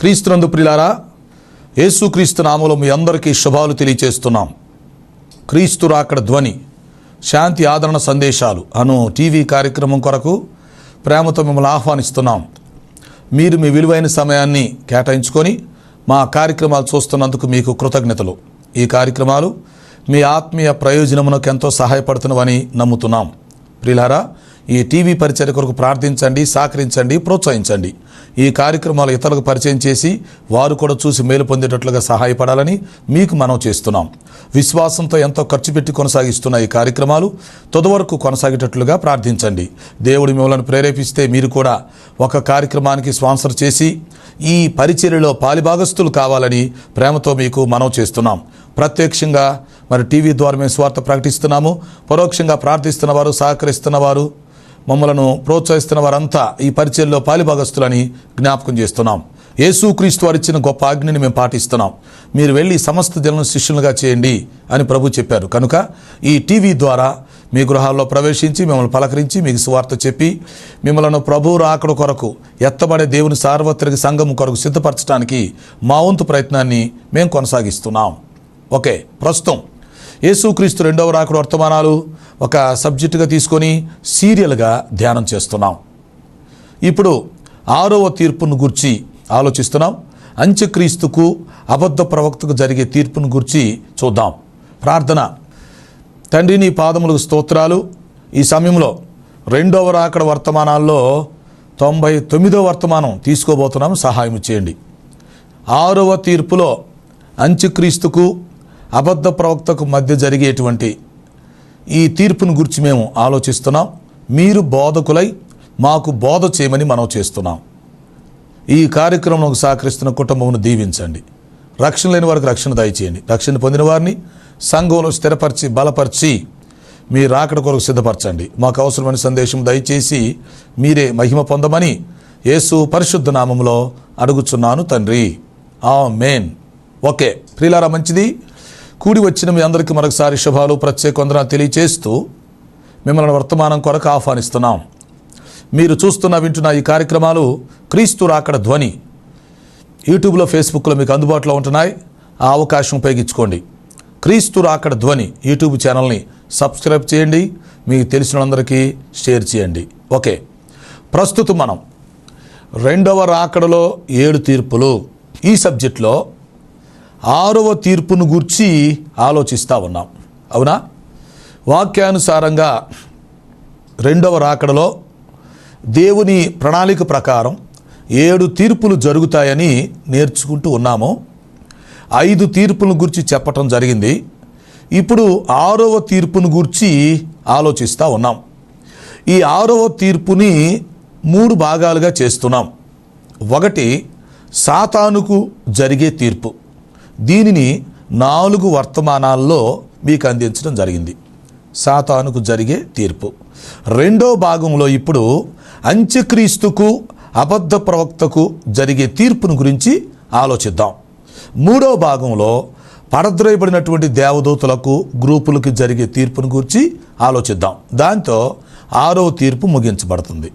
క్రీస్తునందు ప్రియులారా, యేసుక్రీస్తు నామములో మీ అందరికీ శుభాలు తెలియజేస్తున్నాం. క్రీస్తు రాకడ ధ్వని శాంతి ఆదరణ సందేశాలు అను టీవీ కార్యక్రమం కొరకు ప్రేమతో మిమ్మల్ని ఆహ్వానిస్తున్నాం. మీరు మీ విలువైన సమయాన్ని కేటాయించుకొని మా కార్యక్రమాలు చూస్తున్నందుకు మీకు కృతజ్ఞతలు. ఈ కార్యక్రమాలు మీ ఆత్మీయ ప్రయోజనమునకు ఎంతో సహాయపడుతున్నవని నమ్ముతున్నాం. ప్రియులారా, ఈ టీవీ పరిచర్య కొరకు ప్రార్థించండి, సహకరించండి, ప్రోత్సహించండి. ఈ కార్యక్రమాలు ఇతరులకు పరిచయం చేసి వారు కూడా చూసి మేలు పొందేటట్లుగా సహాయపడాలని మీకు మనం చేస్తున్నాం. విశ్వాసంతో ఎంతో ఖర్చు పెట్టి కొనసాగిస్తున్న ఈ కార్యక్రమాలు తుదవరకు కొనసాగేటట్లుగా ప్రార్థించండి. దేవుడు మిమ్మల్ని ప్రేరేపిస్తే మీరు కూడా ఒక కార్యక్రమానికి స్పాన్సర్ చేసి ఈ పరిచర్యలో పాలిభాగస్తులు కావాలని ప్రేమతో మీకు మనం చేస్తున్నాం. ప్రత్యక్షంగా మరి టీవీ ద్వారా మేము స్వార్థ ప్రకటిస్తున్నాము. పరోక్షంగా ప్రార్థిస్తున్నవారు, సహకరిస్తున్నవారు, మమ్మలను ప్రోత్సహిస్తున్న వారంతా ఈ పరిచర్యలో పాలిభాగస్తులని జ్ఞాపకం చేస్తున్నాం. యేసుక్రీస్తు వారు ఇచ్చిన గొప్ప ఆజ్ఞని మేము పాటిస్తున్నాం. మీరు వెళ్ళి సమస్త జనులను శిష్యులుగా చేయండి అని ప్రభు చెప్పారు. కనుక ఈ టీవీ ద్వారా మీ గృహాల్లో ప్రవేశించి మిమ్మల్ని పలకరించి మీకు సువార్త చెప్పి మిమ్మల్ని ప్రభు రాకడ కొరకు ఎత్తబడే దేవుని సార్వత్రిక సంఘం కొరకు సిద్ధపరచడానికి మా వంతు ప్రయత్నాన్ని మేము కొనసాగిస్తున్నాం. ఓకే, ప్రస్తుతం యేసుక్రీస్తు రెండవ రాకడ వర్తమానాలు ఒక సబ్జెక్టుగా తీసుకొని సీరియల్గా ధ్యానం చేస్తున్నాం. ఇప్పుడు 6వ తీర్పును గురించి ఆలోచిస్తున్నాం. అంత్యక్రీస్తుకు అబద్ధ ప్రవక్తకు జరిగే తీర్పును గురించి చూద్దాం. ప్రార్థన. తండ్రి, నీ పాదములకు స్తోత్రాలు. ఈ సమయంలో రెండవ రాకడ వర్తమానాల్లో 99వ వర్తమానం తీసుకోబోతున్నాం. సహాయం చేయండి. 6వ తీర్పులో అంత్యక్రీస్తుకు అబద్ధ ప్రవక్తకు మధ్య జరిగేటువంటి ఈ తీర్పును గురించి మేము ఆలోచిస్తున్నాం. మీరు బోధకులై మాకు బోధ చేయమని మనం చేస్తున్నాం. ఈ కార్యక్రమంలో సహకరిస్తున్న కుటుంబమును దీవించండి. రక్షణ లేని వారికి రక్షణ దయచేయండి. రక్షణ పొందిన వారిని సంఘంలో స్థిరపరిచి బలపరిచి మీ రాకడ కొరకు సిద్ధపరచండి. మాకు అవసరమైన సందేశం దయచేసి మీరే మహిమ పొందమని యేసు పరిశుద్ధ నామములో అడుగుచున్నాను తండ్రి, ఆమేన్. ఓకే ప్రియులారా, మంచిది. కూడి వచ్చిన మీ అందరికీ మరొకసారి శుభాలు, ప్రత్యేక వందనాలు తెలియచేస్తూ మిమ్మల్ని వర్తమానం కొరకు ఆహ్వానిస్తున్నాం. మీరు చూస్తున్న వింటున్న ఈ కార్యక్రమాలు క్రీస్తు రాకడ ధ్వని యూట్యూబ్లో, ఫేస్బుక్లో మీకు అందుబాటులో ఉంటున్నాయి. ఆ అవకాశం ఉపయోగించుకోండి. క్రీస్తు రాకడ ధ్వని యూట్యూబ్ ఛానల్ని సబ్స్క్రైబ్ చేయండి. మీకు తెలిసిన వాళ్ళందరికీ షేర్ చేయండి. ఓకే, ప్రస్తుతం మనం రెండవ రాకడలో 7 తీర్పులు ఈ సబ్జెక్ట్లో 6వ తీర్పును గూర్చి ఆలోచిస్తూ ఉన్నాం. అవునా? వాక్యానుసారంగా రెండవ రాకడలో దేవుని ప్రణాళిక ప్రకారం 7 తీర్పులు జరుగుతాయని నేర్చుకుంటూ ఉన్నాము. 5 తీర్పులను గురించి చెప్పటం జరిగింది. ఇప్పుడు 6వ తీర్పును గురించి ఆలోచిస్తూ ఉన్నాం. ఈ 6వ తీర్పుని 3 భాగాలుగా చేస్తున్నాం. ఒకటి సాతానుకు జరిగే తీర్పు. దీనిని 4 వర్తమానాల్లో మీకు అందించడం జరిగింది. సాతానుకు జరిగే తీర్పు. రెండో భాగంలో ఇప్పుడు అంత్యక్రీస్తుకు అబద్ధ ప్రవక్తకు జరిగే తీర్పును గురించి ఆలోచిద్దాం. మూడో భాగంలో పడద్రోయబడినటువంటి దేవదూతలకు, గ్రూపులకు జరిగే తీర్పును గురించి ఆలోచిద్దాం. దాంతో 6వ తీర్పు ముగించబడుతుంది.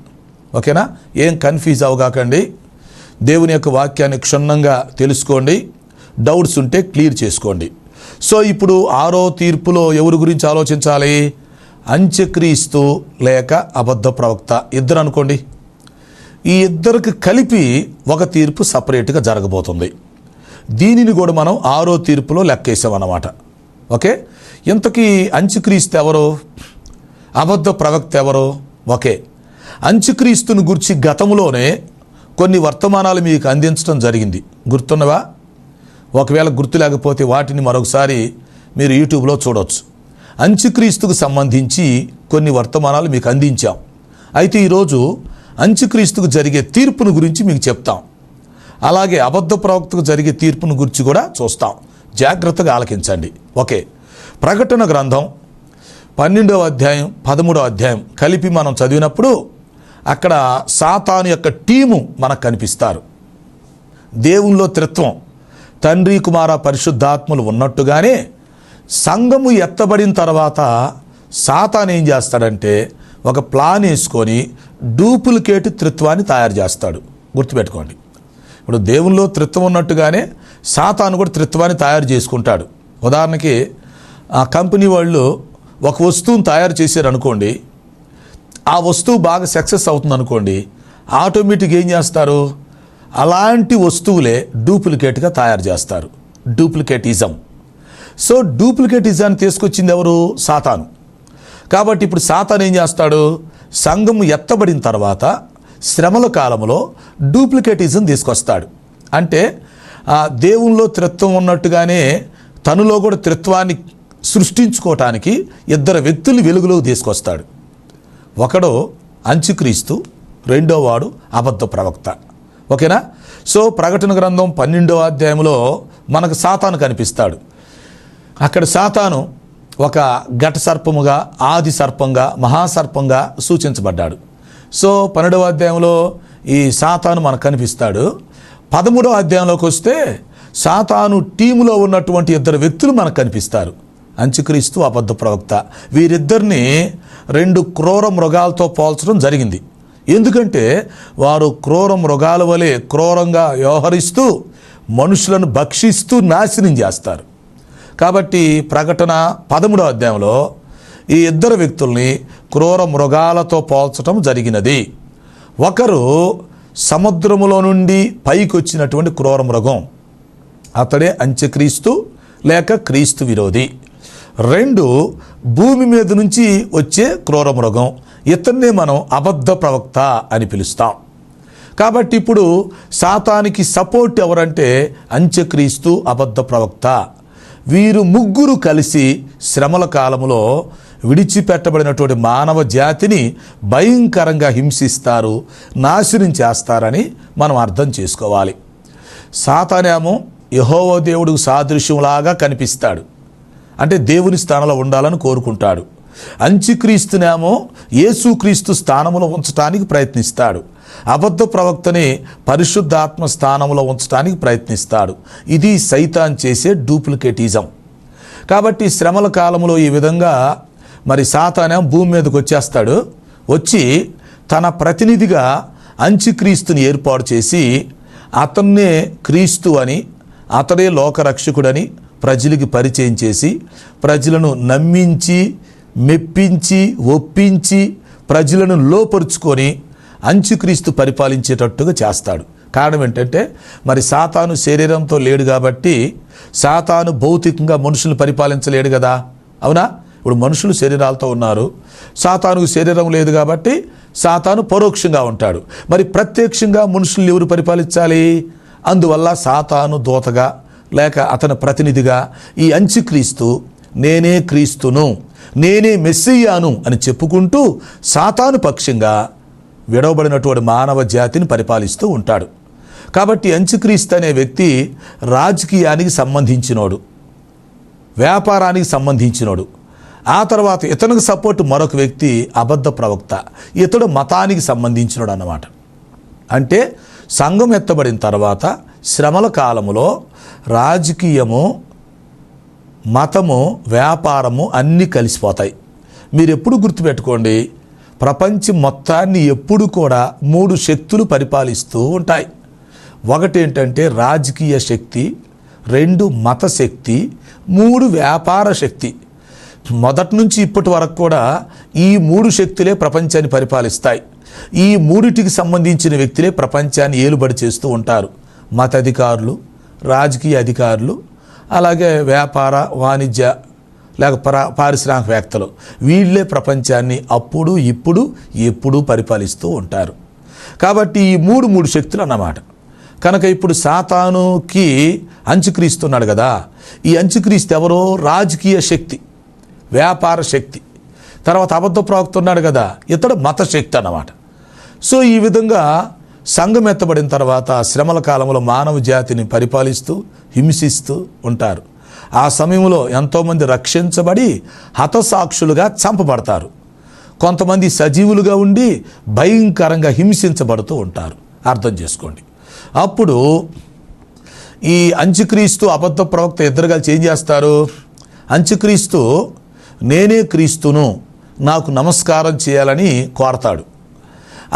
ఓకేనా? ఏం కన్ఫ్యూజ్ అవగాకండి. దేవుని యొక్క వాక్యాన్ని క్షుణ్ణంగా తెలుసుకోండి. డౌట్స్ ఉంటే క్లియర్ చేసుకోండి. సో ఇప్పుడు 6వ తీర్పులో ఎవరి గురించి ఆలోచించాలి? అంత్యక్రీస్తు లేక అబద్ధ ప్రవక్త, ఇద్దరు అనుకోండి. ఈ ఇద్దరికి కలిపి ఒక తీర్పు సపరేట్గా జరగబోతుంది. దీనిని కూడా మనం 6వ తీర్పులో లెక్కేసామన్నమాట. ఓకే, ఇంతకీ అంత్యక్రీస్తు ఎవరు, అబద్ధ ప్రవక్త ఎవరు? ఓకే, అంత్యక్రీస్తుని గురించి గతంలోనే కొన్ని వర్తమానాలు మీకు అందించడం జరిగింది. గుర్తున్నవా? ఒకవేళ గుర్తు లేకపోతే వాటిని మరొకసారి మీరు యూట్యూబ్లో చూడవచ్చు. అంత్యక్రీస్తుకు సంబంధించి కొన్ని వర్తమానాలు మీకు అందించాం. అయితే ఈరోజు అంత్యక్రీస్తుకు జరిగే తీర్పును గురించి మీకు చెప్తాం. అలాగే అబద్ధ ప్రవక్తకు జరిగే తీర్పును గురించి కూడా చూస్తాం. జాగ్రత్తగా ఆలకించండి. ఓకే, ప్రకటన గ్రంథం 12వ అధ్యాయం, 13వ అధ్యాయం కలిపి మనం చదివినప్పుడు అక్కడ సాతాను యొక్క టీము మనకు కనిపిస్తారు. దేవునిలో త్రిత్వం, తండ్రి, కుమార, పరిశుద్ధాత్మలు ఉన్నట్టుగానే సంఘము ఎత్తబడిన తర్వాత సాతాను ఏం చేస్తాడంటే ఒక ప్లాన్ వేసుకొని డూప్లికేట్ త్రిత్వాన్ని తయారు చేస్తాడు. గుర్తుపెట్టుకోండి. ఇప్పుడు దేవునిలో త్రిత్వం ఉన్నట్టుగానే సాతాను కూడా త్రిత్వాన్ని తయారు చేసుకుంటాడు. ఉదాహరణకి ఆ కంపెనీ వాళ్ళు ఒక వస్తువును తయారు చేశారు అనుకోండి, ఆ వస్తువు బాగా సక్సెస్ అవుతుంది అనుకోండి, ఆటోమేటిక్గా ఏం చేస్తారు, అలాంటి వస్తువులే డూప్లికేట్గా తయారు చేస్తారు. డూప్లికేటిజం. సో డూప్లికేటిజాన్ని తీసుకొచ్చింది ఎవరు? సాతాను. కాబట్టి ఇప్పుడు సాతాను ఏం చేస్తాడు, సంఘం ఎత్తబడిన తర్వాత శ్రమల కాలంలో డూప్లికేటిజం తీసుకొస్తాడు. అంటే దేవునిలో త్రిత్వం ఉన్నట్టుగానే తనలో కూడా త్రిత్వాన్ని సృష్టించుకోవటానికి ఇద్దరు వ్యక్తులు వెలుగులోకి తీసుకొస్తాడు. ఒకడు అంత్యక్రీస్తు, రెండో వాడు అబద్ధ ప్రవక్త. ఓకేనా? సో ప్రకటన గ్రంథం 12వ అధ్యాయంలో మనకు సాతాను కనిపిస్తాడు. అక్కడ సాతాను ఒక ఘట సర్పముగా, ఆది సర్పంగా, మహాసర్పంగా సూచించబడ్డాడు. సో 12వ అధ్యాయంలో ఈ సాతాను మనకు కనిపిస్తాడు. 13వ అధ్యాయంలోకి వస్తే సాతాను టీములో ఉన్నటువంటి ఇద్దరు వ్యక్తులు మనకు కనిపిస్తారు, అంత్యక్రీస్తు, అబద్ధ ప్రవక్త. వీరిద్దరిని 2 క్రూర మృగాలతో పోల్చడం జరిగింది. ఎందుకంటే వారు క్రూర మృగాల వలె క్రూరంగా వ్యవహరిస్తూ మనుషులను భక్షిస్తూ నాశనం చేస్తారు. కాబట్టి ప్రకటన 13వ అధ్యాయంలో ఈ ఇద్దరు వ్యక్తుల్ని క్రూర మృగాలతో పోల్చడం జరిగినది. ఒకరు సముద్రములో నుండి పైకి వచ్చినటువంటి క్రూర మృగం, అతడే అంత్యక్రీస్తు లేక క్రీస్తు విరోధి. 2 భూమి మీద నుంచి వచ్చే క్రూర మృగం, ఇతన్నే మనం అబద్ధ ప్రవక్త అని పిలుస్తాం. కాబట్టి ఇప్పుడు సాతానికి సపోర్ట్ ఎవరంటే అంత్యక్రీస్తు, అబద్ధ ప్రవక్త. వీరు ముగ్గురు కలిసి శ్రమల కాలంలో విడిచిపెట్టబడినటువంటి మానవ జాతిని భయంకరంగా హింసిస్తారు, నాశనం చేస్తారని మనం అర్థం చేసుకోవాలి. సాతానేమో యెహోవా దేవుడికి సాదృశ్యంలాగా కనిపిస్తాడు, అంటే దేవుని స్థానంలో ఉండాలని కోరుకుంటాడు. అంత్యక్రీస్తునేమో యేసుక్రీస్తు స్థానంలో ఉంచడానికి ప్రయత్నిస్తాడు. అబద్ధ ప్రవక్తని పరిశుద్ధాత్మ స్థానంలో ఉంచడానికి ప్రయత్నిస్తాడు. ఇది సైతాన్ చేసే డూప్లికేటిజం. కాబట్టి శ్రమల కాలంలో ఈ విధంగా మరి సాతానేమో భూమి మీదకి వచ్చేస్తాడు. వచ్చి తన ప్రతినిధిగా అంత్యక్రీస్తుని ఏర్పాటు చేసి అతన్నే క్రీస్తు అని, అతడే లోకరక్షకుడని ప్రజలకి పరిచయం చేసి ప్రజలను నమ్మించి, మెప్పించి, ఒప్పించి ప్రజలను లోపరుచుకొని అంత్యక్రీస్తు పరిపాలించేటట్టుగా చేస్తాడు. కారణం ఏంటంటే మరి సాతాను శరీరంతో లేడు కాబట్టి సాతాను భౌతికంగా మనుషులను పరిపాలించలేడు కదా, అవునా? ఇప్పుడు మనుషులు శరీరాలతో ఉన్నారు, సాతానుకు శరీరం లేదు కాబట్టి సాతాను పరోక్షంగా ఉంటాడు. మరి ప్రత్యక్షంగా మనుషుల్ని ఎవరు పరిపాలించాలి? అందువల్ల సాతాను దూతగా లేక అతని ప్రతినిధిగా ఈ అంత్యక్రీస్తు నేనే క్రీస్తును, నేనే మెస్సియాను అని చెప్పుకుంటూ సాతాను పక్షంగా విడవబడినటువంటి మానవ జాతిని పరిపాలిస్తూ ఉంటాడు. కాబట్టి అంత్యక్రీస్తు అనే వ్యక్తి రాజకీయానికి సంబంధించినోడు, వ్యాపారానికి సంబంధించినోడు. ఆ తర్వాత ఇతనికి సపోర్ట్ మరొక వ్యక్తి అబద్ధ ప్రవక్త, ఇతడు మతానికి సంబంధించినోడు అన్నమాట. అంటే సంఘం ఎత్తబడిన తర్వాత శ్రమల కాలములో రాజకీయము, మతము, వ్యాపారము అన్నీ కలిసిపోతాయి. మీరు ఎప్పుడు గుర్తుపెట్టుకోండి, ప్రపంచం మొత్తాన్ని ఎప్పుడు కూడా 3 శక్తులు పరిపాలిస్తూ ఉంటాయి. ఒకటి ఏంటంటే రాజకీయ శక్తి, 2 మత శక్తి, 3 వ్యాపార శక్తి. మొదటి నుంచి ఇప్పటి వరకు కూడా ఈ 3 శక్తులే ప్రపంచాన్ని పరిపాలిస్తాయి. ఈ 3టికి సంబంధించిన వ్యక్తులే ప్రపంచాన్ని ఏలుబడి చేస్తూ ఉంటారు. మత అధికారులు, రాజకీయ అధికారులు, అలాగే వ్యాపార, వాణిజ్య లేక పారిశ్రామికవేత్తలు, వీళ్ళే ప్రపంచాన్ని అప్పుడు, ఇప్పుడు, ఎప్పుడు పరిపాలిస్తూ ఉంటారు. కాబట్టి ఈ 3 శక్తులు అన్నమాట. కనుక ఇప్పుడు సాతానుకి అంత్యక్రీస్తున్నాడు కదా, ఈ అంత్యక్రీస్తు ఎవరో రాజకీయ శక్తి, వ్యాపార శక్తి. తర్వాత అబద్ధ ప్రవక్త ఉన్నాడు కదా, ఇతడు మత శక్తి అన్నమాట. సో ఈ విధంగా సంఘం ఎత్తబడిన తర్వాత శ్రమల కాలంలో మానవ జాతిని పరిపాలిస్తూ హింసిస్తూ ఉంటారు. ఆ సమయంలో ఎంతోమంది రక్షించబడి హతసాక్షులుగా చంపబడతారు. కొంతమంది సజీవులుగా ఉండి భయంకరంగా హింసించబడుతూ ఉంటారు. అర్థం చేసుకోండి. అప్పుడు ఈ అంత్యక్రీస్తు, అబద్ధ ప్రవక్త ఇద్దరు కలిసి ఏం చేస్తారు? అంత్యక్రీస్తు నేనే క్రీస్తును, నాకు నమస్కారం చేయాలని కోరతాడు.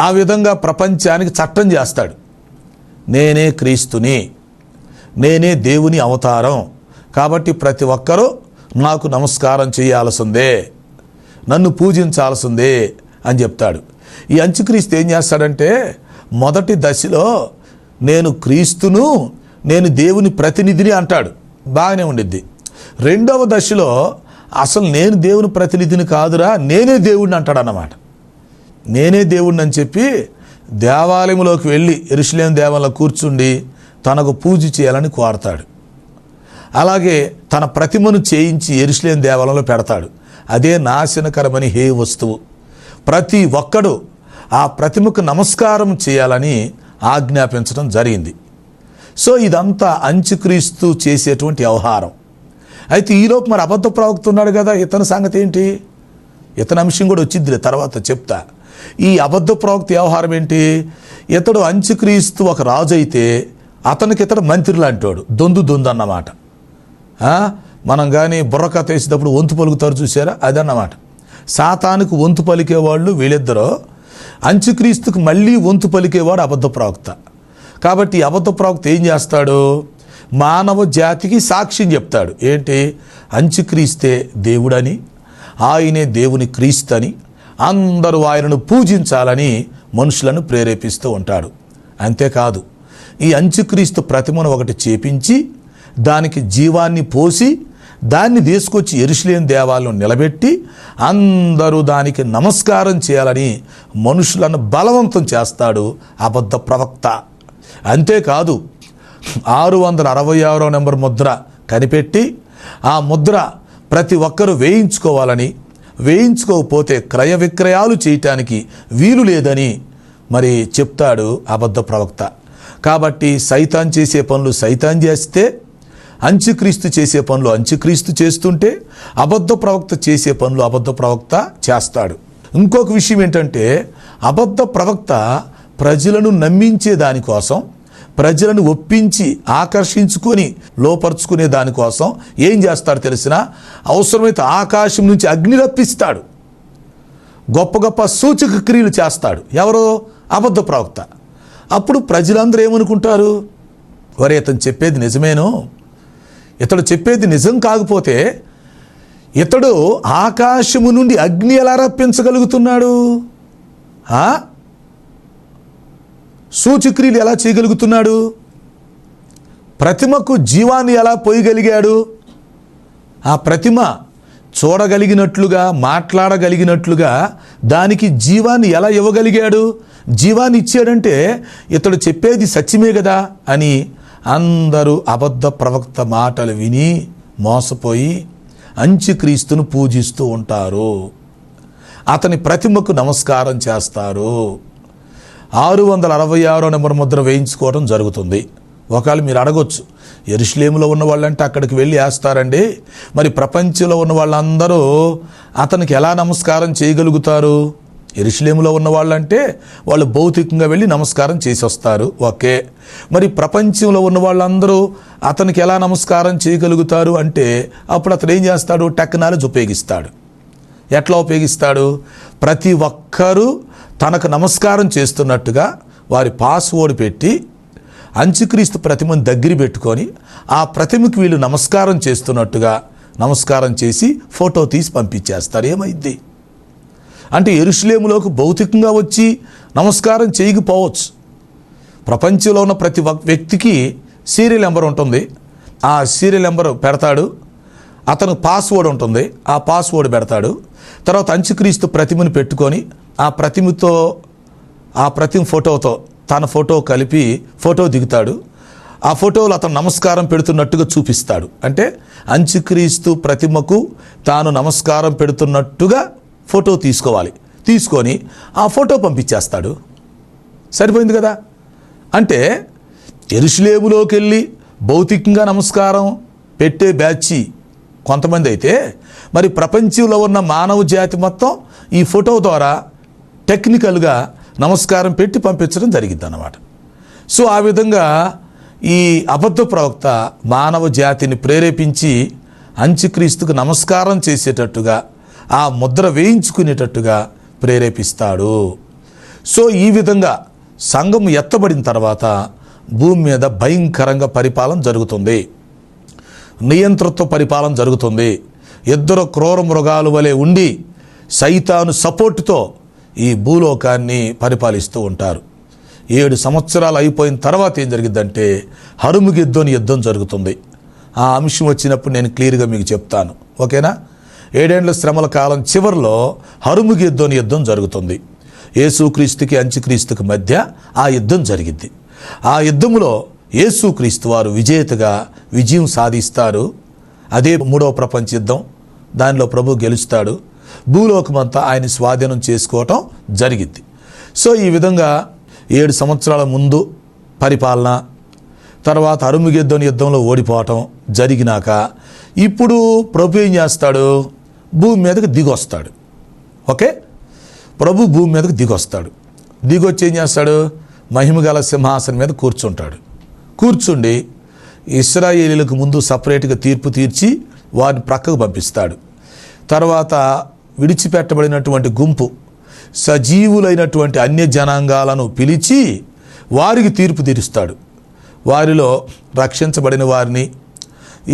ఆ విధంగా ప్రపంచానికి చట్టం చేస్తాడు. నేనే క్రీస్తుని, నేనే దేవుని అవతారం, కాబట్టి ప్రతి ఒక్కరూ నాకు నమస్కారం చేయాల్సిందే, నన్ను పూజించాల్సిందే అని చెప్తాడు. ఈ అంత్యక్రీస్తు ఏం చేస్తాడంటే మొదటి దశలో నేను క్రీస్తును, నేను దేవుని ప్రతినిధిని అంటాడు, బాగానే ఉండిద్ది. రెండవ దశలో అసలు నేను దేవుని ప్రతినిధిని కాదురా, నేనే దేవుడిని అంటాడు అన్నమాట. నేనే దేవుడిని అని చెప్పి దేవాలయంలోకి వెళ్ళి యెరూషలేము దేవాలయంలో కూర్చుండి తనకు పూజ చేయాలని కోరతాడు. అలాగే తన ప్రతిమను చేయించి యెరూషలేము దేవాలయంలో పెడతాడు. అదే నాశనకరమని హే వస్తువు. ప్రతి ఒక్కడు ఆ ప్రతిమకు నమస్కారం చేయాలని ఆజ్ఞాపించడం జరిగింది. సో ఇదంతా అంత్యక్రీస్తు చేసేటువంటి వ్యవహారం. అయితే ఈలోపు మరి అబద్ధ ప్రవక్త ఉన్నాడు కదా, ఇతని సంగతి ఏంటి? ఇతని అంశం కూడా వచ్చిందిలే, తర్వాత చెప్తా. ఈ అబద్ధ ప్రవక్త వ్యవహారం ఏంటి? ఇతడు అంత్యక్రీస్తు ఒక రాజు అయితే అతనికి ఇతడు మంత్రి లాంటివాడు, దొందు అన్నమాట. మనం కానీ బుర్రకథ వేసేటప్పుడు వంతు పలుకుతారు చూసారా, అదన్నమాట. సాతానుకు వంతు పలికేవాళ్ళు వీళ్ళిద్దరూ, అంత్యక్రీస్తుకు మళ్ళీ వంతు పలికేవాడు అబద్ధ ప్రవక్త. కాబట్టి అబద్ధ ప్రవక్త ఏం చేస్తాడు? మానవ జాతికి సాక్ష్యం చెప్తాడు. ఏంటి? అంత్యక్రీస్తే దేవుడని, ఆయనే దేవుని క్రీస్తు అని, అందరూ ఆయనను పూజించాలని మనుషులను ప్రేరేపిస్తూ ఉంటాడు. అంతేకాదు, ఈ అంత్యక్రీస్తు ప్రతిమను ఒకటి చేపించి దానికి జీవాన్ని పోసి దాన్ని తీసుకొచ్చి యెరూషలేము దేవాలయం నిలబెట్టి అందరూ దానికి నమస్కారం చేయాలని మనుషులను బలవంతం చేస్తాడు అబద్ధ ప్రవక్త. అంతేకాదు, 666వ నెంబర్ ముద్ర కనిపెట్టి ఆ ముద్ర ప్రతి ఒక్కరూ వేయించుకోవాలని, వేయించుకోకపోతే క్రయ విక్రయాలు చేయటానికి వీలు లేదని మరి చెప్తాడు అబద్ధ ప్రవక్త. కాబట్టి సైతాన్ చేసే పనులు సైతాన్ చేస్తే, అంత్యక్రీస్తు చేసే పనులు అంత్యక్రీస్తు చేస్తుంటే, అబద్ధ ప్రవక్త చేసే పనులు అబద్ధ ప్రవక్త చేస్తాడు. ఇంకొక విషయం ఏంటంటే, అబద్ధ ప్రవక్త ప్రజలను నమ్మించే దానికోసం, ప్రజలను ఒప్పించి ఆకర్షించుకొని లోపరుచుకునే దానికోసం ఏం చేస్తాడు తెలిసిన? అవసరమైతే ఆకాశం నుంచి అగ్ని రప్పిస్తాడు, గొప్ప గొప్ప సూచక క్రియలు చేస్తాడు. ఎవరో? అబద్ధ ప్రవక్త. అప్పుడు ప్రజలందరూ ఏమనుకుంటారు? వరే, ఇతను చెప్పేది నిజమేనో, ఇతడు చెప్పేది నిజం కాకపోతే ఇతడు ఆకాశము నుండి అగ్ని ఎలా రప్పించగలుగుతున్నాడు? సూచక్రియలు ఎలా చేయగలుగుతున్నాడు? ప్రతిమకు జీవాన్ని ఎలా పోయగలిగాడు? ఆ ప్రతిమ చూడగలిగినట్లుగా, మాట్లాడగలిగినట్లుగా దానికి జీవాన్ని ఎలా ఇవ్వగలిగాడు? జీవాన్ని ఇచ్చాడంటే ఇతడు చెప్పేది సత్యమే కదా అని అందరూ అబద్ధ ప్రవక్త మాటలు విని మోసపోయి అంత్యక్రీస్తును పూజిస్తూ ఉంటారు, అతని ప్రతిమకు నమస్కారం చేస్తారు. 666వ నెంబర్ ముద్ర వేయించుకోవడం జరుగుతుంది. ఒకవేళ మీరు అడగొచ్చు, యెరూషలేములో ఉన్న వాళ్ళంటే అక్కడికి వెళ్ళి వేస్తారండి, మరి ప్రపంచంలో ఉన్న వాళ్ళందరూ అతనికి ఎలా నమస్కారం చేయగలుగుతారు? యెరూషలేములో ఉన్న వాళ్ళంటే వాళ్ళు భౌతికంగా వెళ్ళి నమస్కారం చేసి వస్తారు, ఓకే. మరి ప్రపంచంలో ఉన్న వాళ్ళందరూ అతనికి ఎలా నమస్కారం చేయగలుగుతారు అంటే అప్పుడు అతను ఏం చేస్తాడు? టెక్నాలజీ ఉపయోగిస్తాడు. ఎట్లా ఉపయోగిస్తాడు? ప్రతి ఒక్కరూ తనకు నమస్కారం చేస్తున్నట్టుగా వారి పాస్వర్డ్ పెట్టి అంత్యక్రీస్తు ప్రతిమను దగ్గర పెట్టుకొని ఆ ప్రతిమకు వీళ్ళు నమస్కారం చేస్తున్నట్టుగా నమస్కారం చేసి ఫోటో తీసి పంపించేస్తారు. ఏమైంది అంటే యెరూషలేములోకి భౌతికంగా వచ్చి నమస్కారం చేయకపోవచ్చు. ప్రపంచంలో ఉన్న ప్రతి వ్యక్తికి సీరియల్ నెంబర్ ఉంటుంది, ఆ సీరియల్ నెంబర్ పెడతాడు, అతను పాస్వర్డ్ ఉంటుంది, ఆ పాస్వర్డ్ పెడతాడు. తర్వాత అంత్యక్రీస్తు ప్రతిమను పెట్టుకొని ఆ ప్రతిమ ఫోటోతో తన ఫోటో కలిపి ఫోటో దిగుతాడు. ఆ ఫోటోలు అతను నమస్కారం పెడుతున్నట్టుగా చూపిస్తాడు. అంటే అంత్యక్రీస్తు ప్రతిమకు తాను నమస్కారం పెడుతున్నట్టుగా ఫోటో తీసుకోవాలి, తీసుకొని ఆ ఫోటో పంపించేస్తాడు. సరిపోయింది కదా. అంటే యెరూషలేములోకి వెళ్ళి భౌతికంగా నమస్కారం పెట్టే బ్యాచ్ కొంతమంది అయితే, మరి ప్రపంచంలో ఉన్న మానవ జాతి మొత్తం ఈ ఫోటో ద్వారా టెక్నికల్గా నమస్కారం పెట్టి పంపించడం జరిగింది అన్నమాట. సో ఆ విధంగా ఈ అబద్ధ ప్రవక్త మానవ జాతిని ప్రేరేపించి అంత్యక్రీస్తుకు నమస్కారం చేసేటట్టుగా, ఆ ముద్ర వేయించుకునేటట్టుగా ప్రేరేపిస్తాడు. సో ఈ విధంగా సంఘం ఎత్తబడిన తర్వాత భూమి మీద భయంకరంగా పరిపాలన జరుగుతుంది, నియంతృత్వ పరిపాలన జరుగుతుంది. ఇద్దరు క్రూర మృగాలు వలె ఉండి సైతాను సపోర్టుతో ఈ భూలోకాన్ని పరిపాలిస్తూ ఉంటారు. 7 సంవత్సరాలు అయిపోయిన తర్వాత ఏం జరిగిద్దంటే హర్మగెద్దోను యుద్ధం జరుగుతుంది. ఆ అంశం వచ్చినప్పుడు నేను క్లియర్గా మీకు చెప్తాను, ఓకేనా? 7 ఏండ్ల శ్రమల కాలం చివరిలో హర్మగెద్దోను యుద్ధం జరుగుతుంది. యేసుక్రీస్తుకి అంత్యక్రీస్తుకి మధ్య ఆ యుద్ధం జరిగిద్ది. ఆ యుద్ధంలో యేసుక్రీస్తు వారు విజేతగా విజయం సాధిస్తారు. అదే 3వ ప్రపంచ యుద్ధం. దానిలో ప్రభు గెలుస్తాడు. భూలోకమంతా ఆయన స్వాధీనం చేసుకోవటం జరిగిద్ది. సో ఈ విధంగా 7 సంవత్సరాల ముందు పరిపాలన, తర్వాత హర్మగెద్దోను యుద్ధంలో ఓడిపోవటం జరిగినాక ఇప్పుడు ప్రభు ఏం చేస్తాడు? భూమి మీదకి దిగొస్తాడు. ఓకే, ప్రభు భూమి మీదకి దిగొస్తాడు. దిగొచ్చి ఏం చేస్తాడు? మహిమగల సింహాసనం మీద కూర్చుంటాడు. కూర్చుండి ఇశ్రాయేలీలకు ముందు సపరేట్గా తీర్పు తీర్చి వారిని ప్రక్కకు పంపిస్తాడు. తర్వాత విడిచిపెట్టబడినటువంటి గుంపు సజీవులైనటువంటి అన్య జనాంగాలను పిలిచి వారికి తీర్పు తీరుస్తాడు. వారిలో రక్షించబడిన వారిని,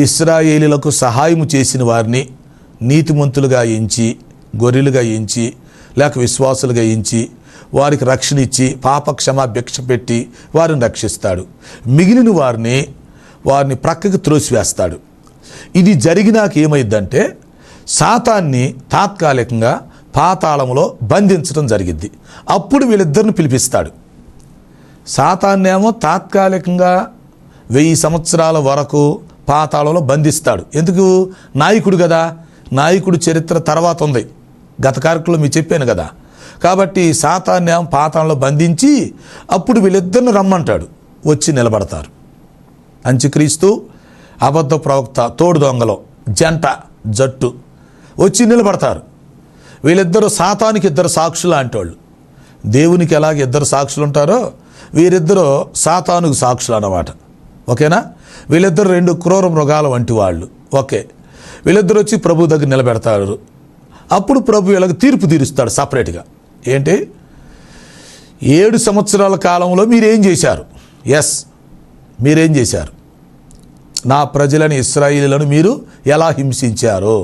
ఇశ్రాయేలీలకు సహాయము చేసిన వారిని నీతిమంతులుగా ఎంచి, గొర్రెలుగా ఎంచి, లేక విశ్వాసులుగా ఎంచి వారికి రక్షణ ఇచ్చి పాపక్షమాభిక్ష పెట్టి వారిని రక్షిస్తాడు. మిగిలిన వారిని ప్రక్కకు త్రోసివేస్తాడు. ఇది జరిగినాక ఏమైందంటే సాతాన్ని తాత్కాలికంగా పాతాళంలో బంధించడం జరిగిద్ది. అప్పుడు వీళ్ళిద్దరిని పిలిపిస్తాడు. సాతాన్నేమో తాత్కాలికంగా 1000 సంవత్సరాల వరకు పాతాళంలో బంధిస్తాడు. ఎందుకు? నాయకుడు కదా, నాయకుడు చరిత్ర తర్వాత ఉంది. గత కార్యక్రమంలో మీకు చెప్పాను కదా. కాబట్టి సాతాన్నేమో పాతాళంలో బంధించి అప్పుడు వీళ్ళిద్దరిని రమ్మంటాడు. వచ్చి నిలబడతారు. అంత్యక్రీస్తు, అబద్ధ ప్రవక్త, తోడు దొంగలో జట్టు వచ్చి నిలబడతారు. వీళ్ళిద్దరూ సాతానికి 2 సాక్షులు అంటోళ్ళు. దేవునికి ఎలాగ 2 సాక్షులు ఉంటారో వీరిద్దరూ సాతానుకు సాక్షులు అన్నమాట. ఓకేనా? వీళ్ళిద్దరు 2 క్రూర మృగాల వంటి వాళ్ళు. ఓకే, వీళ్ళిద్దరు వచ్చి ప్రభు దగ్గర నిలబెడతారు. అప్పుడు ప్రభు వీళ్ళకి తీర్పు తీరుస్తాడు సపరేట్గా. ఏంటి? 7 సంవత్సరాల కాలంలో మీరేం చేశారు? మీరేం చేశారు? నా ప్రజలని ఇశ్రాయేలీయులను మీరు ఎలా హింసించారు?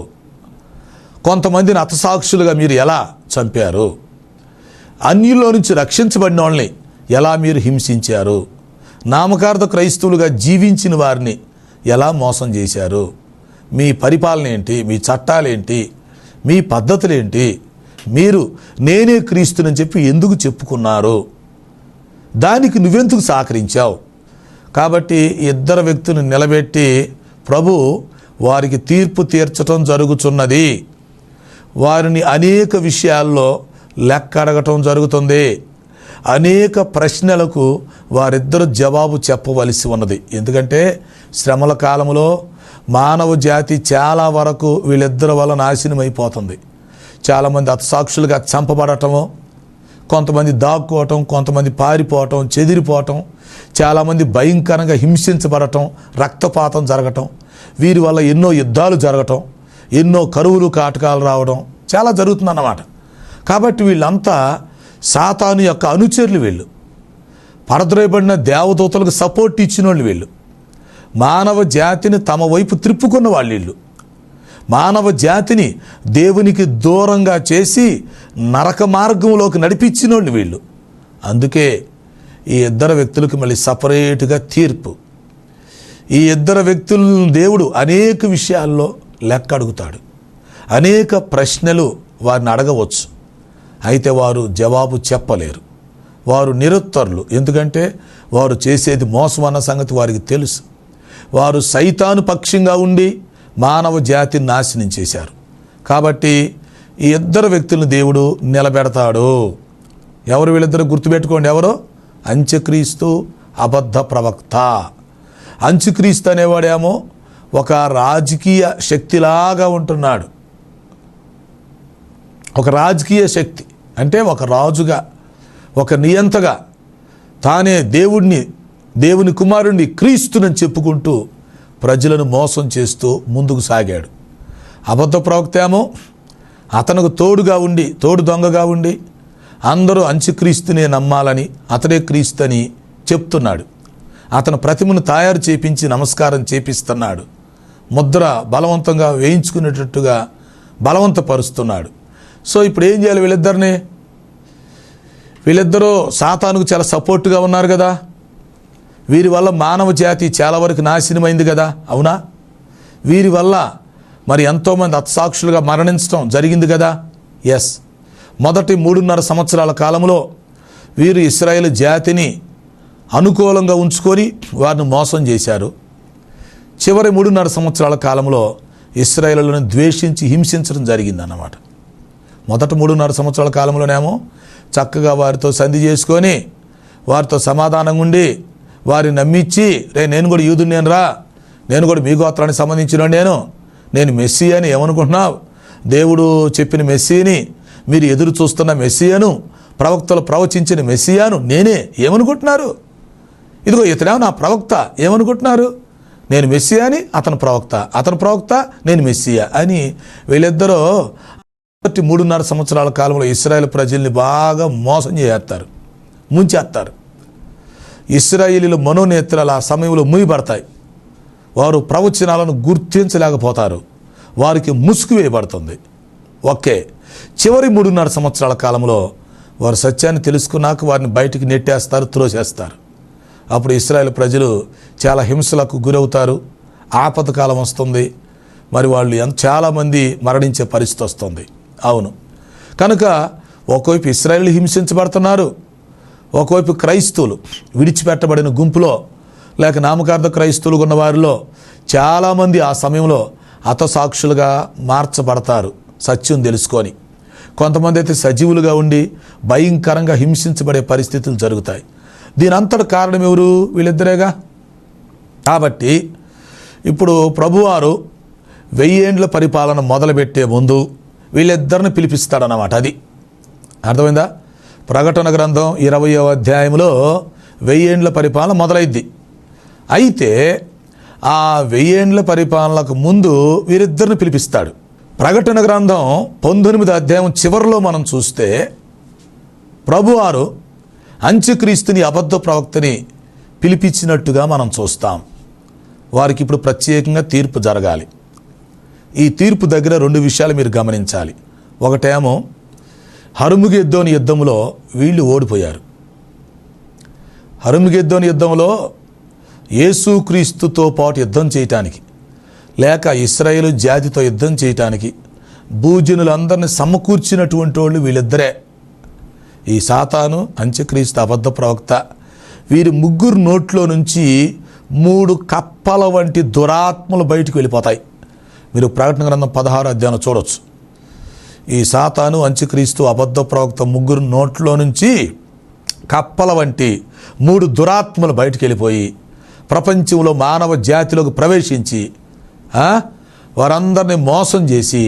కొంతమందిని హతసాక్షులుగా మీరు ఎలా చంపారు? అన్యుల్లో నుంచి రక్షించబడిన వాళ్ళని ఎలా మీరు హింసించారు? నామకార్థ క్రైస్తవులుగా జీవించిన వారిని ఎలా మోసం చేశారు? మీ పరిపాలన ఏంటి? మీ చట్టాలేంటి? మీ పద్ధతులేంటి? మీరు నేనే క్రీస్తునని చెప్పి ఎందుకు చెప్పుకున్నారు? దానికి నువ్వెందుకు సహకరించావు? కాబట్టి 2 వ్యక్తులను నిలబెట్టి ప్రభు వారికి తీర్పు తీర్చటం జరుగుతున్నది. వారిని అనేక విషయాల్లో లెక్క అడగటం జరుగుతుంది. అనేక ప్రశ్నలకు వారిద్దరు జవాబు చెప్పవలసి ఉన్నది. ఎందుకంటే శ్రమల కాలంలో మానవ జాతి చాలా వరకు వీళ్ళిద్దరి వల్ల నాశనం అయిపోతుంది. చాలామంది హతసాక్షులుగా చంపబడటము, కొంతమంది దాక్కోవటం, కొంతమంది పారిపోవటం, చెదిరిపోవటం, చాలామంది భయంకరంగా హింసించబడటం, రక్తపాతం జరగటం, వీరి వల్ల ఎన్నో యుద్ధాలు జరగటం, ఎన్నో కరువులు కాటకాలు రావడం చాలా జరుగుతుందన్నమాట. కాబట్టి వీళ్ళంతా సాతాను యొక్క అనుచరులు. వీళ్ళు పరద్రోయబడిన దేవదూతలకు సపోర్ట్ ఇచ్చిన వాళ్ళు. వీళ్ళు మానవ జాతిని తమ వైపు త్రిప్పుకున్న వాళ్ళు. వీళ్ళు మానవ జాతిని దేవునికి దూరంగా చేసి నరక మార్గంలోకి నడిపించిన వాళ్ళు వీళ్ళు. అందుకే ఈ 2 వ్యక్తులకు మళ్ళీ సపరేట్గా తీర్పు. ఈ 2 వ్యక్తులను దేవుడు అనేక విషయాల్లో లెక్క అడుగుతాడు. అనేక ప్రశ్నలు వారిని అడగవచ్చు. అయితే వారు జవాబు చెప్పలేరు. వారు నిరుత్తరులు. ఎందుకంటే వారు చేసేది మోసం అన్న సంగతి వారికి తెలుసు. వారు సైతాను పక్షంగా ఉండి మానవ జాతిని నాశనం చేశారు. కాబట్టి ఈ 2 వ్యక్తులను దేవుడు నిలబెడతాడు. ఎవరు వీళ్ళిద్దరు? గుర్తుపెట్టుకోండి. ఎవరో? అంత్యక్రీస్తు, అబద్ధ ప్రవక్త. అంత్యక్రీస్తు అనేవాడేమో ఒక రాజకీయ శక్తిలాగా ఉంటున్నాడు. ఒక రాజకీయ శక్తి అంటే ఒక రాజుగా, ఒక నియంతగా తానే దేవుని కుమారుణ్ణి క్రీస్తునని చెప్పుకుంటూ ప్రజలను మోసం చేస్తూ ముందుకు సాగాడు. అబద్ధ ప్రవక్త ఏమో అతనికి తోడు దొంగగా ఉండి అందరూ అంత్యక్రీస్తునే నమ్మాలని, అతడే క్రీస్తు అని చెప్తున్నాడు. అతను ప్రతిమను తయారు చేపించి నమస్కారం చేపిస్తున్నాడు. ముద్ర బలవంతంగా వేయించుకునేటట్టుగా బలవంతపరుస్తున్నాడు. సో ఇప్పుడు ఏం చేయాలి? వీళ్ళిద్దరూ సాతానుకు చాలా సపోర్టుగా ఉన్నారు కదా. వీరి వల్ల మానవ జాతి చాలా వరకు నాశనమైంది కదా, అవునా? వీరి వల్ల మరి ఎంతోమంది హతసాక్షులుగా మరణించడం జరిగింది కదా. ఎస్, మొదటి 3.5 సంవత్సరాల కాలంలో వీరు ఇశ్రాయేలు జాతిని అనుకూలంగా ఉంచుకొని వారిని మోసం చేశారు. చివరి 3.5 సంవత్సరాల కాలంలో ఇశ్రాయేలులను ద్వేషించి హింసించడం జరిగిందన్నమాట. మొదటి 3.5 సంవత్సరాల కాలంలోనేమో చక్కగా వారితో సంధి చేసుకొని వారితో సమాధానంగా ఉండి వారిని నమ్మించి, నేను కూడా యూదుని రా, నేను కూడా మీ గోత్రానికి సంబంధించిన నేను మెస్సీయని ఏమనుకుంటున్నావు? దేవుడు చెప్పిన మెస్సీని, మీరు ఎదురు చూస్తున్న మెస్సీయను, ప్రవక్తలు ప్రవచించిన మెస్సియాను నేనే ఏమనుకుంటున్నారు? ఇదిగో ఇతనే నా ప్రవక్త ఏమనుకుంటున్నారు? నేను మెస్సియాని, అతను ప్రవక్త, నేను మెస్సియా అని వీళ్ళిద్దరూ 3.5 సంవత్సరాల కాలంలో ఇశ్రాయేల్ ప్రజల్ని బాగా మోసం చేస్తారు, ముంచేస్తారు. ఇశ్రాయేలీల మనోనేత్రాలు ఆ సమయంలో మూయబడతాయి. వారు ప్రవచనాలను గుర్తించలేకపోతారు. వారికి ముసుగు వేయబడుతుంది. ఓకే, చివరి 3.5 సంవత్సరాల కాలంలో వారు సత్యాన్ని తెలుసుకున్నాక వారిని బయటికి నెట్టేస్తారు, త్రోసేస్తారు. అప్పుడు ఇశ్రాయేల్ ప్రజలు చాలా హింసలకు గురవుతారు. ఆపదకాలం వస్తుంది. మరి వాళ్ళు చాలామంది మరణించే పరిస్థితి వస్తుంది. అవును, కనుక ఒకవైపు ఇశ్రాయేలు హింసించబడుతున్నారు, ఒకవైపు క్రైస్తవులు విడిచిపెట్టబడిన గుంపులో లేక నామకార్థ క్రైస్తవులు ఉన్న వారిలో చాలామంది ఆ సమయంలో హతసాక్షులుగా మార్చబడతారు సత్యం తెలుసుకొని. కొంతమంది అయితే సజీవులుగా ఉండి భయంకరంగా హింసించబడే పరిస్థితులు జరుగుతాయి. దీని అంతటి కారణం ఎవరు? వీళ్ళిద్దరేగా. కాబట్టి ఇప్పుడు ప్రభువారు 1000 ఏండ్ల పరిపాలన మొదలుపెట్టే ముందు వీళ్ళిద్దరిని పిలిపిస్తాడన్నమాట. అది అర్థమైందా? ప్రకటన గ్రంథం 20వ అధ్యాయంలో 1000 ఏండ్ల పరిపాలన మొదలైద్ది. అయితే ఆ 1000 ఏండ్ల పరిపాలనకు ముందు వీరిద్దరిని పిలిపిస్తాడు. ప్రకటన గ్రంథం 19వ అధ్యాయం చివరిలో మనం చూస్తే ప్రభువారు అంత్యక్రీస్తుని అబద్ధ ప్రవక్తని పిలిపించినట్టుగా మనం చూస్తాం. వారికి ఇప్పుడు ప్రత్యేకంగా తీర్పు జరగాలి. ఈ తీర్పు దగ్గర 2 విషయాలు మీరు గమనించాలి. ఒకటేమో హర్మగెద్దోను యుద్ధంలో వీళ్ళు ఓడిపోయారు. హర్మగెద్దోను యుద్ధంలో యేసుక్రీస్తుతో పాటు యుద్ధం చేయటానికి లేక ఇశ్రాయేలు జాతితో యుద్ధం చేయటానికి భూజనులందరినీ సమకూర్చినటువంటి వాళ్ళు వీళ్ళిద్దరే. ఈ సాతాను, అంత్యక్రీస్తు అబద్ధ ప్రవక్త, వీరి ముగ్గురు నోట్లో నుంచి 3 కప్పల వంటి దురాత్మలు బయటకు వెళ్ళిపోతాయి. మీరు ప్రకటన గ్రంథం 16వ అధ్యాయంలో చూడవచ్చు. ఈ సాతాను, అంత్యక్రీస్తు అబద్ధ ప్రవక్త ముగ్గురు నోట్లో నుంచి కప్పల వంటి 3 దురాత్మలు బయటకు వెళ్ళిపోయి ప్రపంచంలో మానవ జాతిలోకి ప్రవేశించి వారందరినీ మోసం చేసి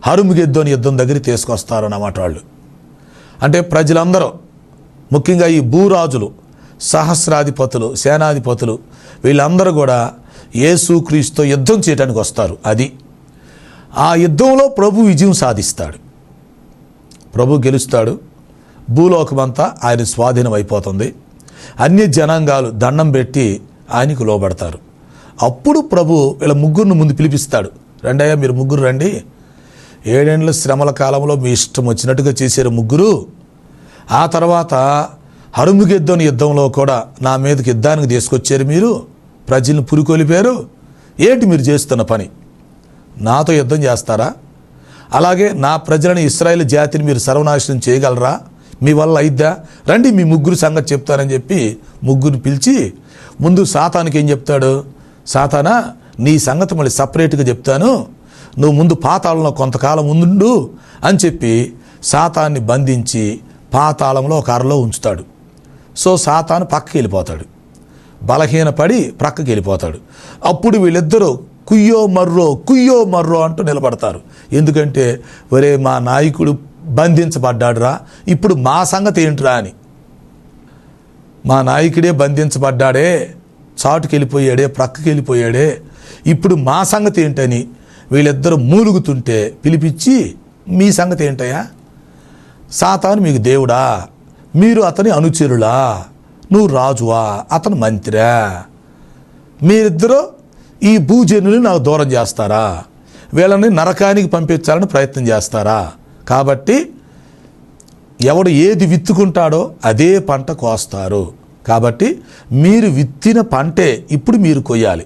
హర్మగెద్దోను యుద్ధం దగ్గరికి తీసుకొస్తారు అన్నమాట వాళ్ళు. అంటే ప్రజలందరూ, ముఖ్యంగా ఈ భూరాజులు, సహస్రాధిపతులు, సేనాధిపతులు, వీళ్ళందరూ కూడా యేసుక్రీస్తుతో యుద్ధం చేయడానికి వస్తారు. అది ఆ యుద్ధంలో ప్రభు విజయం సాధిస్తాడు. ప్రభు గెలుస్తాడు. భూలోకమంతా ఆయన స్వాధీనం అయిపోతుంది. అన్య జనాంగాలు దండం పెట్టి ఆయనకు లోబడతారు. అప్పుడు ప్రభు వీళ్ళ ముగ్గురిని ముందు పిలిపిస్తాడు. రండయ్యా, మీరు ముగ్గురు రండి. 7 ఏండ్ల శ్రమల కాలంలో మీ ఇష్టం వచ్చినట్టుగా చేశారు ముగ్గురు. ఆ తర్వాత హర్మగెద్దోను యుద్ధంలో కూడా నా మీదకి యుద్ధానికి తీసుకొచ్చారు. మీరు ప్రజల్ని పురికొలిపారు. ఏంటి మీరు చేస్తున్న పని? నాతో యుద్ధం చేస్తారా? అలాగే నా ప్రజలని, ఇశ్రాయేలు జాతిని మీరు సర్వనాశనం చేయగలరా? మీ వల్ల అయిద్దా? రండి, మీ ముగ్గురు సంగతి చెప్తారని చెప్పి ముగ్గురిని పిలిచి ముందు సాతానికి ఏం చెప్తాడు? సాతానా, నీ సంగతి మళ్ళీ సపరేట్గా చెప్తాను, నువ్వు ముందు పాతాళంలో కొంతకాలం ఉండు అని చెప్పి సాతాన్ని బంధించి పాతాళంలో ఒక అరలో ఉంచుతాడు. సో సాతాను పక్కకి వెళ్ళిపోతాడు, బలహీనపడి ప్రక్కకి వెళ్ళిపోతాడు. అప్పుడు వీళ్ళిద్దరూ కుయ్యో మర్రో అంటూ నిలబడతారు. ఎందుకంటే ఒరే, మా నాయకుడు బంధించబడ్డాడురా, ఇప్పుడు మా సంగతి ఏంట్రా అని. మా నాయకుడే బంధించబడ్డాడే, చాటుకి వెళ్ళిపోయాడే, ప్రక్కకి వెళ్ళిపోయాడే, ఇప్పుడు మా సంగతి ఏంటని వీళ్ళిద్దరూ మూలుగుతుంటే పిలిపించి, మీ సంగతి ఏంటయ్యా? సాతాను మీకు దేవుడా? మీరు అతని అనుచరులా? నువ్వు రాజువా? అతను మంత్రా? మీరిద్దరూ ఈ భూజనులు నాకు దూరం చేస్తారా? వీళ్ళని నరకానికి పంపించాలని ప్రయత్నం చేస్తారా? కాబట్టి ఎవడు ఏది విత్తుకుంటాడో అదే పంట కోస్తారు. కాబట్టి మీరు విత్తిన పంటే ఇప్పుడు మీరు కొయ్యాలి.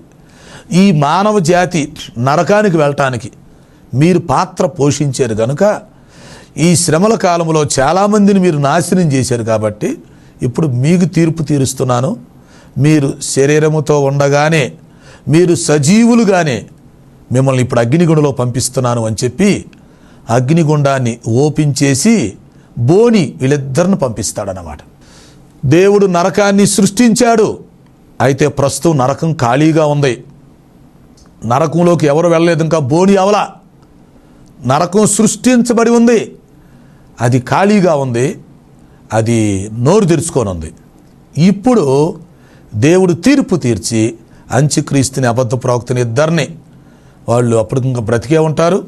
ఈ మానవ జాతి నరకానికి వెళ్ళటానికి మీరు పాత్ర పోషించారు కనుక ఈ శ్రమల కాలంలో చాలామందిని మీరు నాశనం చేశారు. కాబట్టి ఇప్పుడు మీకు తీర్పు తీరుస్తున్నాను. మీరు శరీరముతో ఉండగానే, మీరు సజీవులుగానే మిమ్మల్ని ఇప్పుడు అగ్నిగుండంలో పంపిస్తున్నాను అని చెప్పి అగ్నిగుండాన్ని ఓపెన్ చేసి బోని వీళ్ళిద్దరిని పంపిస్తాడన్నమాట. దేవుడు నరకాన్ని సృష్టించాడు. అయితే ప్రస్తుతం నరకం ఖాళీగా ఉంది. నరకంలోకి ఎవరు వెళ్ళలేదు. ఇంకా బోని అవలా. నరకం సృష్టించబడి ఉంది, అది ఖాళీగా ఉంది, అది నోరు తెరుచుకొని ఉంది. ఇప్పుడు దేవుడు తీర్పు తీర్చి అంత్యక్రీస్తుని అబద్ధ ప్రవక్తని ఇద్దరిని, వాళ్ళు అప్పుడు ఇంకా బ్రతికే ఉంటారు,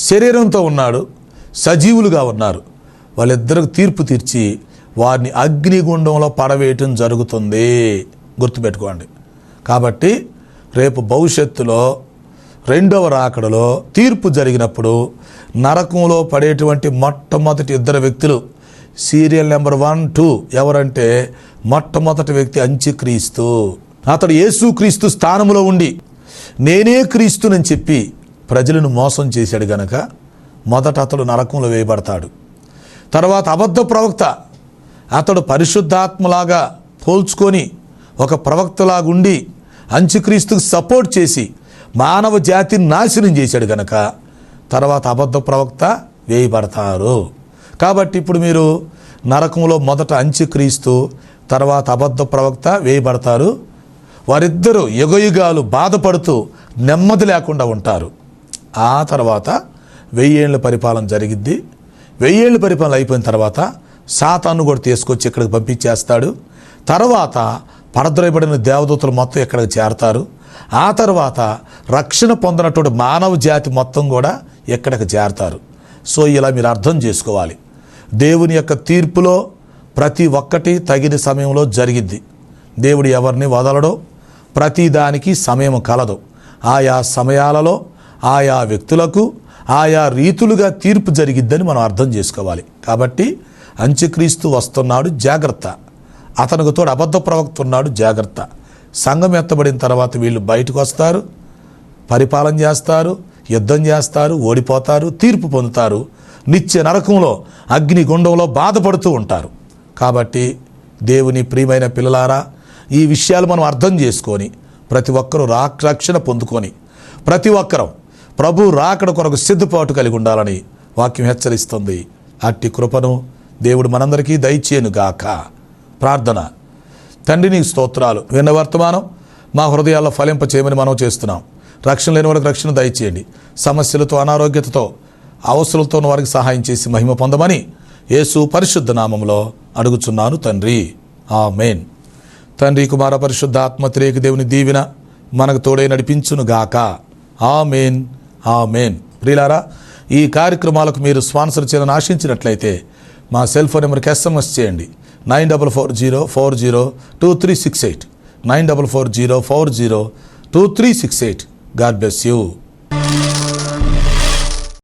శరీరంతో ఉన్నాడు, సజీవులుగా ఉన్నారు, వాళ్ళిద్దరికి తీర్పు తీర్చి వారిని అగ్నిగుండంలో పడవేయటం జరుగుతుంది. గుర్తుపెట్టుకోండి. కాబట్టి రేపు భవిష్యత్తులో రెండవ రాకడలో తీర్పు జరిగినప్పుడు నరకంలో పడేటువంటి మొట్టమొదటి ఇద్దరు వ్యక్తులు, సీరియల్ నెంబర్ 1, 2 ఎవరంటే మొట్టమొదటి వ్యక్తి అంత్యక్రీస్తు. అతడు యేసుక్రీస్తు స్థానంలో ఉండి నేనే క్రీస్తునని చెప్పి ప్రజలను మోసం చేశాడు గనక మొదట అతడు నరకంలో వేయబడతాడు. తర్వాత అబద్ధ ప్రవక్త, అతడు పరిశుద్ధాత్మలాగా పోల్చుకొని ఒక ప్రవక్తలాగుండి అంత్యక్రీస్తుకు సపోర్ట్ చేసి మానవ జాతిని నాశనం చేశాడు గనక తర్వాత అబద్ధ ప్రవక్త వేయబడతారు. కాబట్టి ఇప్పుడు మీరు నరకంలో మొదట అంత్యక్రీస్తు, తర్వాత అబద్ధ ప్రవక్త వేయబడతారు. వారిద్దరూ యుగయుగాలు బాధపడుతూ నెమ్మది లేకుండా ఉంటారు. ఆ తర్వాత 1000 ఏళ్ళ పరిపాలన జరిగిద్ది. 1000 ఏళ్ళ పరిపాలన అయిపోయిన తర్వాత సాతాను కూడా తీసుకొచ్చి ఇక్కడికి పంపించేస్తాడు. తర్వాత పడద్రోయబడిన దేవదూతలు మొత్తం ఇక్కడికి చేరతారు. ఆ తర్వాత రక్షణ పొందినటువంటి మానవ జాతి మొత్తం కూడా ఇక్కడికి చేరతారు. సో ఇలా మీరు అర్థం చేసుకోవాలి. దేవుని యొక్క తీర్పులో ప్రతి ఒక్కటి తగిన సమయంలో జరిగిద్ది. దేవుడు ఎవరిని వదలడో, ప్రతి దానికి సమయం కలదు. ఆయా సమయాలలో ఆయా వ్యక్తులకు ఆయా రీతులుగా తీర్పు జరిగిద్దని మనం అర్థం చేసుకోవాలి. కాబట్టి అంత్యక్రీస్తు వస్తున్నాడు, జాగ్రత్త. అతనికి తోడు అబద్ధ ప్రవక్త ఉన్నాడు, జాగ్రత్త. సంఘం ఎత్తబడిన తర్వాత వీళ్ళు బయటకు వస్తారు, పరిపాలన చేస్తారు, యుద్ధం చేస్తారు, ఓడిపోతారు, తీర్పు పొందుతారు, నిత్య నరకంలో అగ్నిగుండంలో బాధపడుతూ ఉంటారు. కాబట్టి దేవుని ప్రియమైన పిల్లలారా, ఈ విషయాలు మనం అర్థం చేసుకొని ప్రతి ఒక్కరూ రక్షణ పొందుకొని ప్రతి ఒక్కరూ ప్రభు రాకడ కొరకు సిద్ధపాటు కలిగి ఉండాలని వాక్యం హెచ్చరిస్తుంది. అట్టి కృపను దేవుడు మనందరికీ దయచేయునుగాక. ప్రార్థన. తండ్రి నీకు స్తోత్రాలు. విన్న వర్తమానం మా హృదయాల్లో ఫలింప చేయమని మనం చేస్తున్నాం. రక్షణ లేని వారికి రక్షణ దయచేయండి. సమస్యలతో, అనారోగ్యతతో, అవసరాలతో వారికి సహాయం చేసి మహిమ పొందమని యేసు పరిశుద్ధ నామంలో అడుగుచున్నాను తండ్రి. ఆమేన్. తండ్రి, కుమార, పరిశుద్ధ ఆత్మత్రేక దేవుని దీవెన మనకు తోడై నడిపించునుగాక. ఆమేన్, ఆమేన్. ప్రియులారా, ఈ కార్యక్రమాలకు మీరు స్పాన్సర్ చేయాలని ఆశించినట్లయితే మా సెల్ ఫోన్ నెంబర్కి SMS చేయండి. 9440402368 9440402368. God bless you.